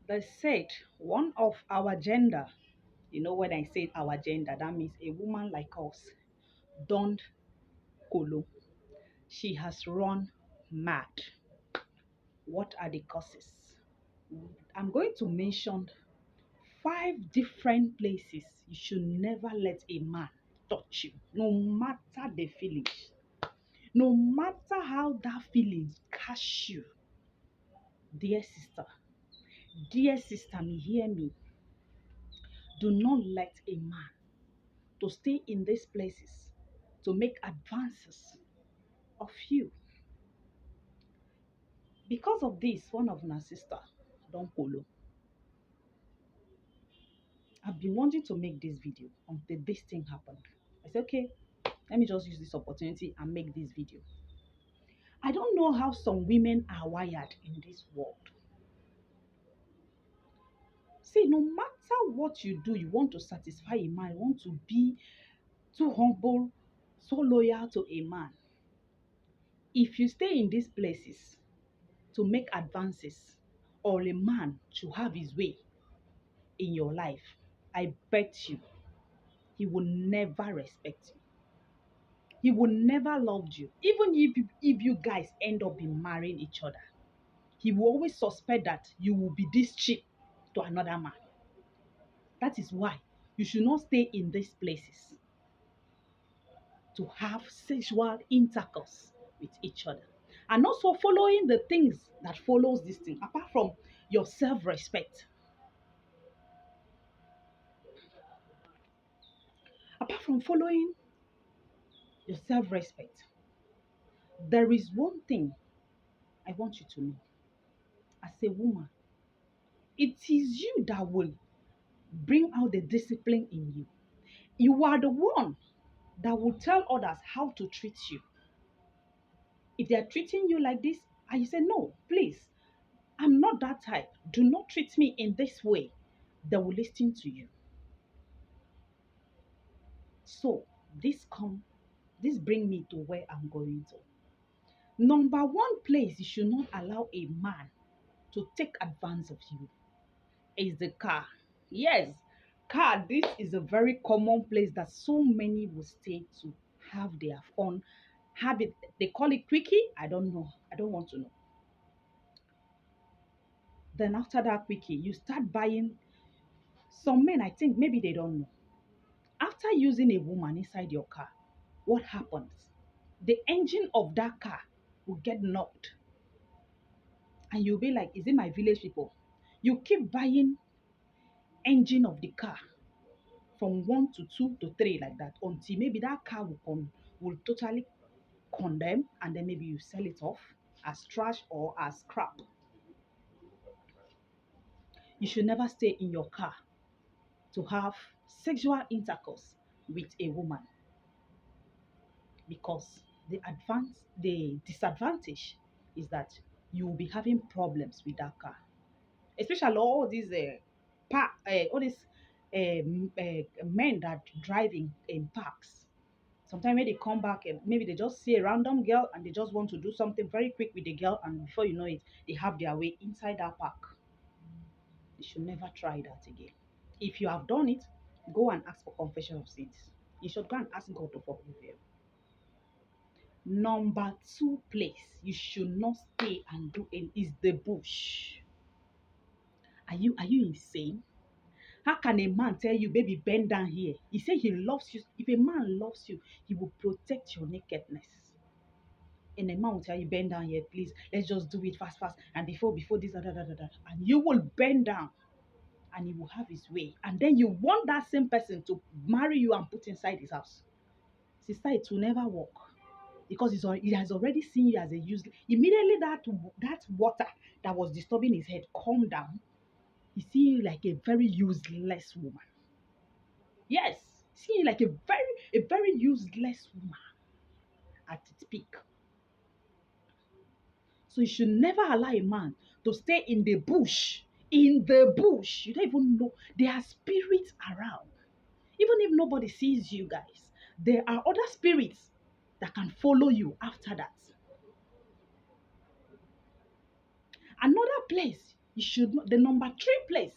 They said one of our gender, when I say our gender, that means a woman like us, don't kolo. She has run mad. What are the causes? I'm going to mention 5 different places you should never let a man touch you, no matter the feelings, no matter how that feeling catch you. Dear sister, me, hear me. Do not let a man to stay in these places to make advances of you. Because of this, one of my sister, Don Polo, I've been wanting to make this video until this thing happened. I said, okay, let me just use this opportunity and make this video. I don't know how some women are wired in this world. See, no matter what you do, you want to satisfy a man, you want to be too humble, so loyal to a man. If you stay in these places to make advances or a man to have his way in your life, I bet you he will never respect you. He will never love you. Even if you guys end up in marrying each other, he will always suspect that you will be this cheap to another man. That is why you should not stay in these places to have sexual intercourse with each other. And also following the things that follows this thing, apart from your self-respect, apart from following your self-respect, there is one thing I want you to know. As a woman, it is you that will bring out the discipline in you. You are the one that will tell others how to treat you. If they are treating you like this, and you say, no, please, I'm not that type. Do not treat me in this way. They will listen to you. So this bring me to where I'm going to. Number one place you should not allow a man to take advantage of you is the car. Yes, car, this is a very common place that so many will stay to have their fun. Have it, they call it quickie. I don't know. I don't want to know. Then after that quickie, you start buying. Some men, I think maybe they don't know. After using a woman inside your car, what happens? The engine of that car will get knocked. And you'll be like, is it my village people? You keep buying engine of the car from 1 to 2 to 3 like that until maybe that car will totally condemn, and then maybe you sell it off as trash or as scrap. You should never stay in your car to have sexual intercourse with a woman, because the disadvantage is that you will be having problems with that car, especially all these men that driving in parks. Sometimes when they come back and maybe they just see a random girl and they just want to do something very quick with the girl, and before you know it, they have their way inside that park. You should never try that again. If you have done it, go and ask for confession of sins. You should go and ask God to forgive you. Number two place you should not stay and do it is the bush. Are you insane? How can a man tell you, baby, bend down here? He said he loves you. If a man loves you, he will protect your nakedness. And a man will tell you, bend down here, please. Let's just do it fast, fast. And before this, and you will bend down and he will have his way. And then you want that same person to marry you and put inside his house. Sister, it will never work. Because he has already seen you as a useless. Immediately that water that was disturbing his head calm down, he see you like a very useless woman. Yes, see you like a very useless woman at its peak. So you should never allow a man to stay in the bush. In the bush, you don't even know there are spirits around. Even if nobody sees you guys, there are other spirits that can follow you after that. Another place You should know the number three place.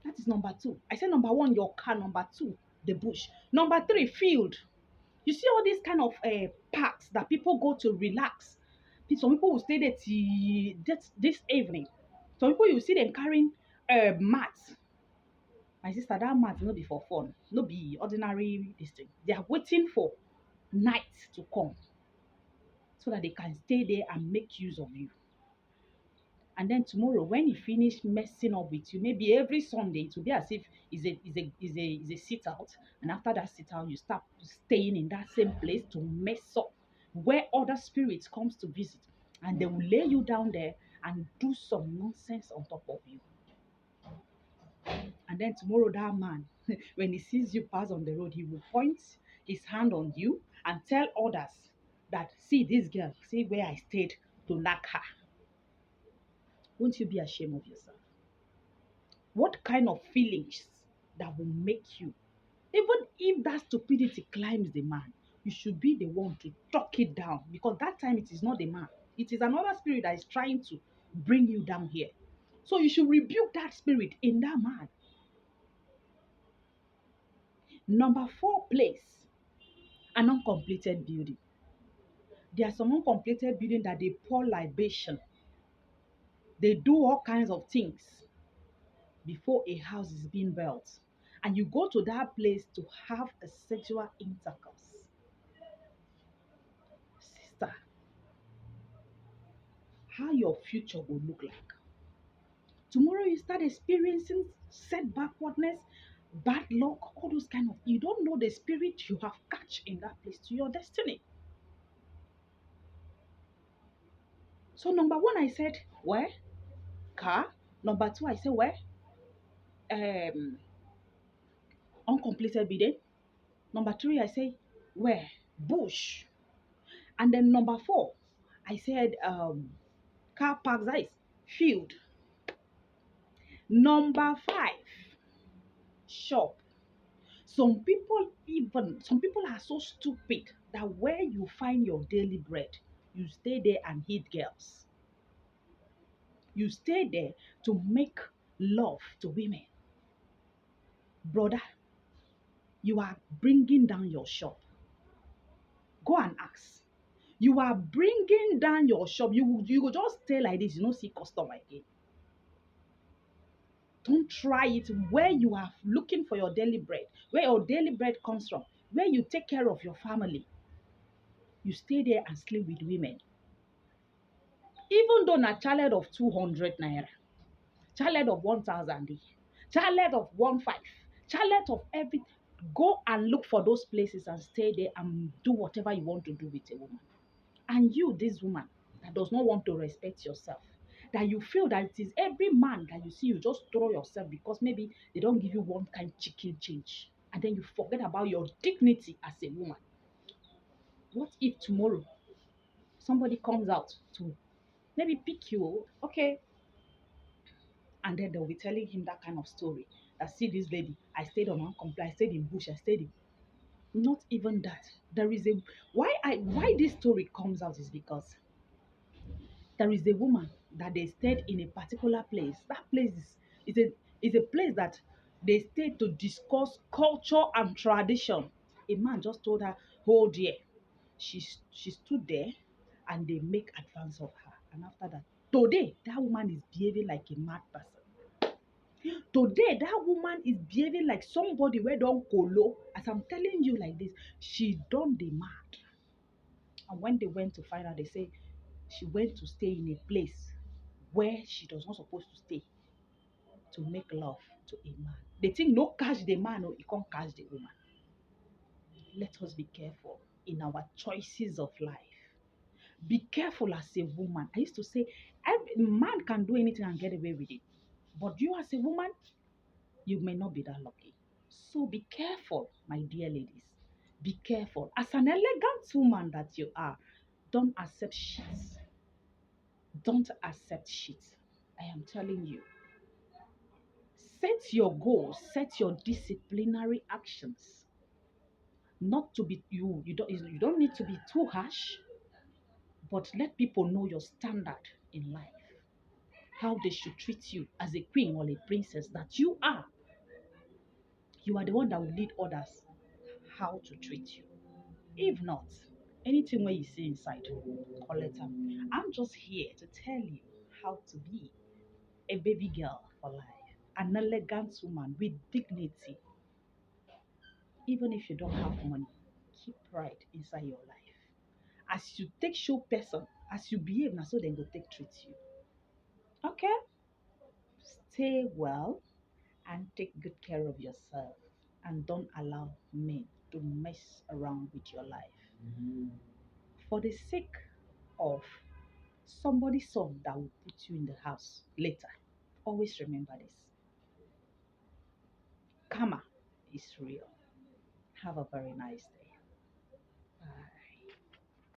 That is number two. I said number one, your car. Number two, the bush. Number three, field. You see all these kind of parks that people go to relax. Some people will stay there till this evening. Some people you see them carrying mats. My sister, that mat no be for fun, no be ordinary this thing. They are waiting for night to come so that they can stay there and make use of you. And then tomorrow, when you finish messing up with you, maybe every Sunday it will be as if is a sit out. And after that sit out, you start staying in that same place to mess up where other spirits comes to visit. And they will lay you down there and do some nonsense on top of you. And then tomorrow, that man, when he sees you pass on the road, he will point his hand on you and tell others that, see this girl, see where I stayed to knock her. Won't you be ashamed of yourself? What kind of feelings that will make you, even if that stupidity climbs the man, you should be the one to talk it down, because that time it is not the man, it is another spirit that is trying to bring you down here. So you should rebuke that spirit in that man. Number four place, an uncompleted building. There are some uncompleted building that they pour libation, they do all kinds of things before a house is being built, and you go to that place to have a sexual intercourse. Sister, how your future will look like. Tomorrow you start experiencing set backwardness, bad luck, all those kind of, you don't know the spirit you have catch in that place to your destiny. So number one, I said, where? Car. Number two, I said, where? Um, uncompleted bidding. Number three, I say, where? Bush. And then number four, I said, car park size, field. Number five, shop. Some people are so stupid that where you find your daily bread, you stay there and hit girls. You stay there to make love to women. Brother, you are bringing down your shop. Go and ask. You are bringing down your shop. You will just stay like this, you don't see customer again. Don't try it where you are looking for your daily bread, where your daily bread comes from, where you take care of your family. You stay there and sleep with women. Even though na child of 200 naira, child of 1,000, child of 1,500, child of everything, go and look for those places and stay there and do whatever you want to do with a woman. And you, this woman, that does not want to respect yourself, that you feel that it is every man that you see, you just throw yourself because maybe they don't give you one kind chicken change. And then you forget about your dignity as a woman. What if tomorrow somebody comes out to maybe pick you, okay, and then they'll be telling him that kind of story. That, see this lady, I stayed on one complaint, I stayed in bush, I stayed in. Not even that. There is a why this story comes out is because there is a woman that they stayed in a particular place. That place is a place that they stayed to discuss culture and tradition. A man just told her, hold here. She stood there and they make advance of her. And after that, today that woman is behaving like a mad person. Today that woman is behaving like somebody where don't colo. As I'm telling you like this, she done the mad. And when they went to find out, they say she went to stay in a place where she was not supposed to stay to make love to a man. They think no catch the man or you can't catch the woman. Let us be careful in our choices of life. Be careful as a woman. I used to say, every man can do anything and get away with it. But you as a woman, you may not be that lucky. So be careful, my dear ladies. Be careful. As an elegant woman that you are, don't accept shit. Don't accept shit. I am telling you. Set your goals, set your disciplinary actions. Not to be you don't need to be too harsh, but let people know your standard in life. how they should treat you as a queen or a princess that you are. You are the one that will lead others how to treat you. If not, anything where you see inside, collect them. I'm just here to tell you how to be a baby girl for life, an elegant woman with dignity. Even if you don't have money, keep pride inside your life. As you take show person, as you behave, now so then go take treat you. Okay? Stay well and take good care of yourself. And don't allow men to mess around with your life. For the sake of somebody's son that will put you in the house later, always remember this. Karma is real. Have a very nice day.